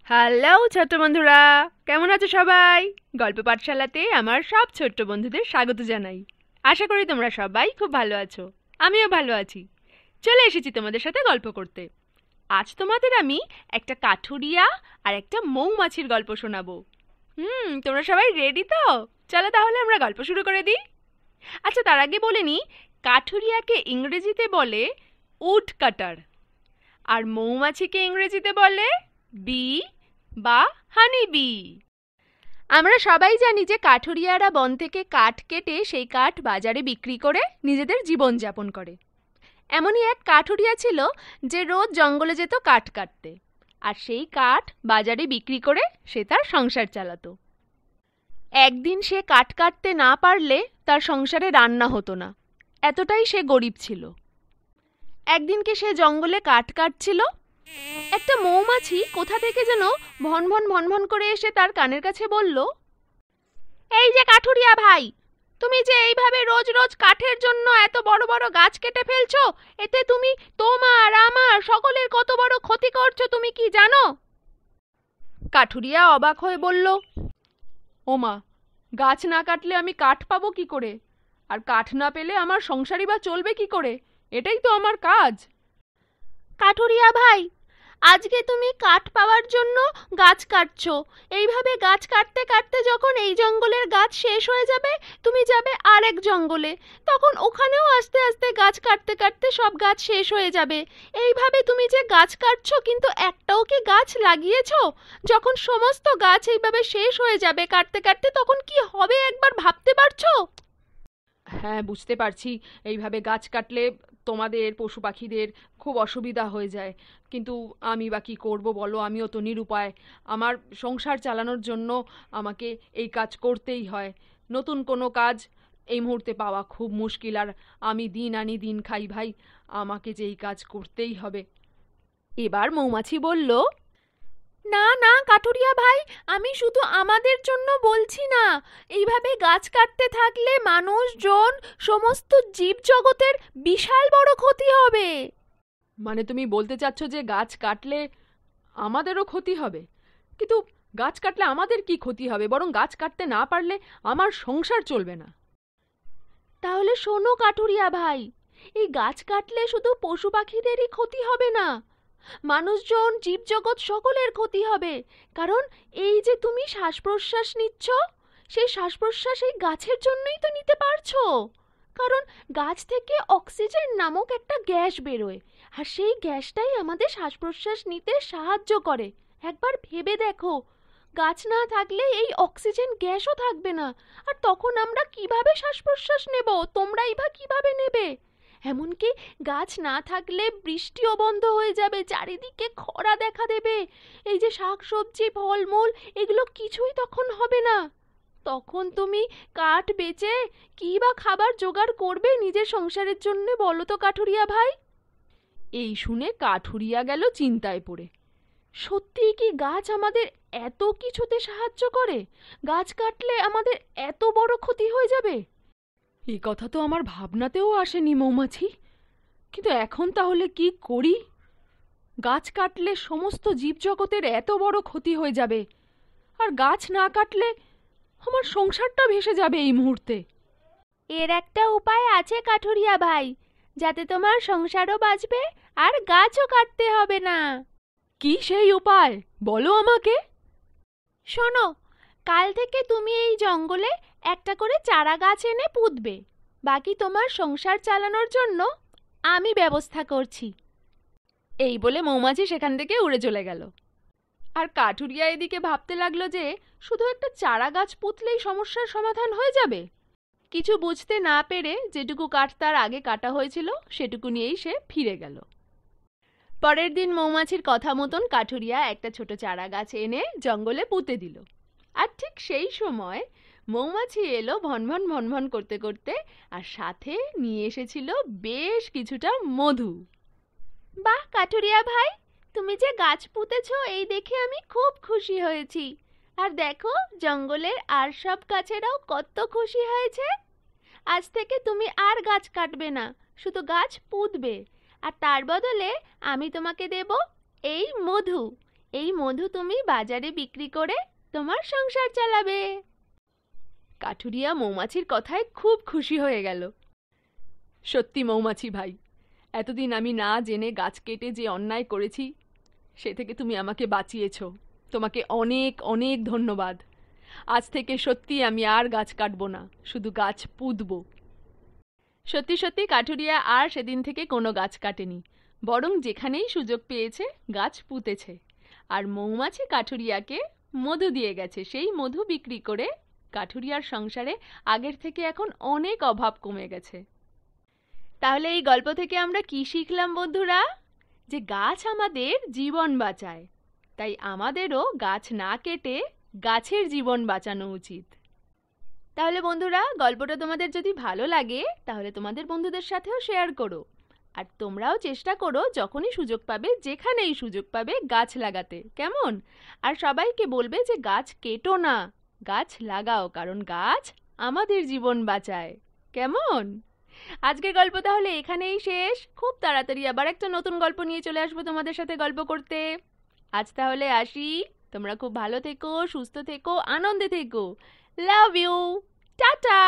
Hello ছোট্ট বন্ধুরা, কেমন আছো সবাই? গল্প পাঠশালাতে আমার সব ছোট্ট বন্ধুদের স্বাগত জানাই। আশা করি তোমরা সবাই খুব ভালো আছো। আমিও ভালো আছি। চলে এসেছি তোমাদের সাথে গল্প করতে। আজ তোমাদের আমি একটা কাঠুরিয়া আর একটা মৌমাছির গল্প শোনাবো। তোমরা সবাই রেডি তো? চলো তাহলে আমরা গল্প শুরু করে দিই। আচ্ছা, তার আগে বলে নিই, কাঠুরিয়াকে ইংরেজিতে বলে উড কাটার, আর মৌমাছিকে ইংরেজিতে বলে বি বা হানি বি। আমরা সবাই জানি যে কাঠুরিয়ারা বন থেকে কাঠ কেটে সেই কাঠ বাজারে বিক্রি করে নিজেদের জীবন যাপন করে। এমনই এক কাঠুরিয়া ছিল যে রোজ জঙ্গলে যেত কাঠ কাটতে, আর সেই কাঠ বাজারে বিক্রি করে সে তার সংসার চালাতো। একদিন সে কাঠ কাটতে না পারলে তার সংসারে রান্না হতো না, এতটাই সে গরিব ছিল। একদিনকে সে জঙ্গলে কাঠ কাটছিল, একটা মৌমাছি কোথা থেকে যেন ভন ভন ভন ভন করে এসে তার কানের কাছে বলল, এই যে কাঠুরিয়া ভাই, তুমি যে এইভাবে রোজ রোজ কাঠের জন্য এত বড় বড় গাছ কেটে ফেলছো, এতে তুমি তোমার আমার সকলের কত বড় ক্ষতি করছো, তুমি কি জানো? কাঠুরিয়া অবাক হয়ে বলল, ওমা, গাছ না কাটলে আমি কাঠ পাবো কি করে? আর কাঠ না পেলে আমার সংসারই বা চলবে কি করে? এটাই তো আমার কাজ। কাঠুরিয়া ভাই, আজকে তুমি কাঠ পাওয়ার জন্য গাছ কাটছো, এইভাবে গাছ কাটতে কাটতে যখন এই জঙ্গলের গাছ শেষ হয়ে যাবে, তুমি যাবে আরেক জঙ্গলে, তখন ওখানেও আস্তে আস্তে গাছ কাটতে কাটতে সব গাছ শেষ হয়ে যাবে। এইভাবে তুমি যে গাছ কাটছো, কিন্তু একটাও কি গাছ লাগিয়েছো? যখন সমস্ত গাছ এইভাবে শেষ হয়ে যাবে কাটতে কাটতে, তখন কি হবে একবার ভাবতে পারছো? হ্যাঁ, বুঝতে পারছি, এইভাবে গাছ কাটলে তোমাদের পশু পাখিদের খুব অসুবিধা হয়ে যায়, কিন্তু আমি বা কী করবো বলো? আমিও তো নিরুপায়। আমার সংসার চালানোর জন্য আমাকে এই কাজ করতেই হয়। নতুন কোনো কাজ এই মুহূর্তে পাওয়া খুব মুশকিল, আর আমি দিন আনি দিন খাই ভাই, আমাকে যে এই কাজ করতেই হবে। এবার মৌমাছি বলল, না না কাঠুরিয়া ভাই, আমি শুধু আমাদের জন্য বলছি না, এইভাবে গাছ কাটতে থাকলে মানুষজন, সমস্ত জীবজগতের বিশাল বড় ক্ষতি হবে। মানে তুমি বলতে চাচ্ছ যে গাছ কাটলে আমাদেরও ক্ষতি হবে? কিন্তু গাছ কাটলে আমাদের কি ক্ষতি হবে? বরং গাছ কাটতে না পারলে আমার সংসার চলবে না। তাহলে শোনো কাঠুরিয়া ভাই, এই গাছ কাটলে শুধু পশু পাখিদেরই ক্ষতি হবে না, মানুষজন জীবজগৎ সকলের ক্ষতি হবে। কারণ এই যে তুমি শ্বাস প্রশ্বাস নিচ্ছ, সেই শ্বাস প্রশ্বাস এই গাছের জন্যই তো নিতে পারছো। কারণ গাছ থেকে অক্সিজেন নামক একটা গ্যাস বেরোয়, আর সেই গ্যাসটাই আমাদের শ্বাস প্রশ্বাস নিতে সাহায্য করে। একবার ভেবে দেখো, গাছ না থাকলে এই অক্সিজেন গ্যাসও থাকবে না, আর তখন আমরা কিভাবে শ্বাস প্রশ্বাস নেব? তোমরাই বা কিভাবে নেবে? এমনকি গাছ না থাকলে বৃষ্টিও বন্ধ হয়ে যাবে, চারিদিকে খরা দেখা দেবে, এই যে শাকসবজি ফলমূল এগুলো কিছুই তখন হবে না। তখন তুমি কাঠ বেচে কি বা খাবার জোগাড় করবে নিজের সংসারের জন্য, বলো তো কাঠুরিয়া ভাই? এই শুনে কাঠুরিয়া গেল চিন্তায় পড়ে। সত্যিই কি গাছ আমাদের এত কিছুতে সাহায্য করে? গাছ কাটলে আমাদের এত বড় ক্ষতি হয়ে যাবে? এই কথা তো আমার ভাবনাতেও আসেনি মৌমাছি। কিন্তু এখন তাহলে কি করি? গাছ কাটলে সমস্ত জীবজগতের এত বড় ক্ষতি হয়ে যাবে, আর গাছ না কাটলে আমার সংসারটা ভেসে যাবে এই মুহূর্তে। এর একটা উপায় আছে কাঠুরিয়া ভাই, যাতে তোমার সংসারও বাঁচবে আর গাছও কাটতে হবে না। কি সেই উপায়? বলো আমাকে। শোনো, কাল থেকে তুমি এই জঙ্গলে একটা করে চারা গাছ এনে পুঁতবে, বাকি তোমার সংসার চালানোর জন্য আমি ব্যবস্থা করছি। এই বলে মৌমাছি সেখান থেকে উড়ে চলে গেল। আর কাঠুরিয়া এদিকে ভাবতে লাগলো যে শুধু একটা চারা গাছ পুঁতলেই সমস্যার সমাধান হয়ে যাবে। কিছু বুঝতে না পেরে যেটুকু কাঠ তার আগে কাটা হয়েছিল সেটুকু নিয়েই সে ফিরে গেল। পরের দিন মৌমাছির কথা মতন কাঠুরিয়া একটা ছোট চারা গাছ এনে জঙ্গলে পুঁতে দিল। আর ঠিক সেই সময় মৌমাছি এলো ভনভন ভনভন করতে করতে, আর সাথে নিয়ে এসেছিল বেশ কিছুটা মধু। বাহ কাঠুরিয়া ভাই, তুমি যে গাছ পুঁতেছো এই দেখে আমি খুব খুশি হয়েছি। আর দেখো, জঙ্গলের আর সব গাছেরাও কত খুশি হয়েছে। আজ থেকে তুমি আর গাছ কাটবে না, শুধু গাছ পুঁতবে, আর তার বদলে আমি তোমাকে দেব এই মধু। এই মধু তুমি বাজারে বিক্রি করে তোমার সংসার চালাবে। কাঠুরিয়া মৌমাছির কথায় খুব খুশি হয়ে গেল। সত্যি মৌমাছি ভাই, এতদিন আমি না জেনে গাছ কেটে যে অন্যায় করেছি সে থেকে তুমি আমাকে বাঁচিয়েছো। তোমাকে অনেক অনেক ধন্যবাদ। আজ থেকে সত্যি আমি আর গাছ কাটবো না, শুধু গাছ পুঁতবো। সত্যি সত্যি কাঠুরিয়া আর সেদিন থেকে কোনো গাছ কাটেনি, বরং যেখানেই সুযোগ পেয়েছে গাছ পুঁতেছে। আর মৌমাছি কাঠুরিয়াকে মধু দিয়ে গেছে। সেই মধু বিক্রি করে কাঠুরিয়ার সংসারে আগের থেকে এখন অনেক অভাব কমে গেছে। তাহলে এই গল্প থেকে আমরা কি শিখলাম বন্ধুরা? যে গাছ আমাদের জীবন বাঁচায়, তাই আমাদেরও গাছ না কেটে গাছের জীবন বাঁচানো উচিত। তাহলে বন্ধুরা, গল্পটা তোমাদের যদি ভালো লাগে তাহলে তোমাদের বন্ধুদের সাথেও শেয়ার করো। আর তোমরাও চেষ্টা করো যখনই সুযোগ পাবে, যেখানেই সুযোগ পাবে, গাছ লাগাতে, কেমন? আর সবাইকে বলবে যে গাছ কেটো না, গাছ লাগাও, কারণ গাছ আমাদের জীবন বাঁচায়, কেমন? আজকের গল্প তাহলে এখানেই শেষ। খুব তাড়াতাড়ি আবার একটা নতুন গল্প নিয়ে চলে আসবো তোমাদের সাথে গল্প করতে। আজ তাহলে আসি। তোমরা খুব ভালো থেকো, সুস্থ থেকো, আনন্দে থেকো। Love you. টাটা।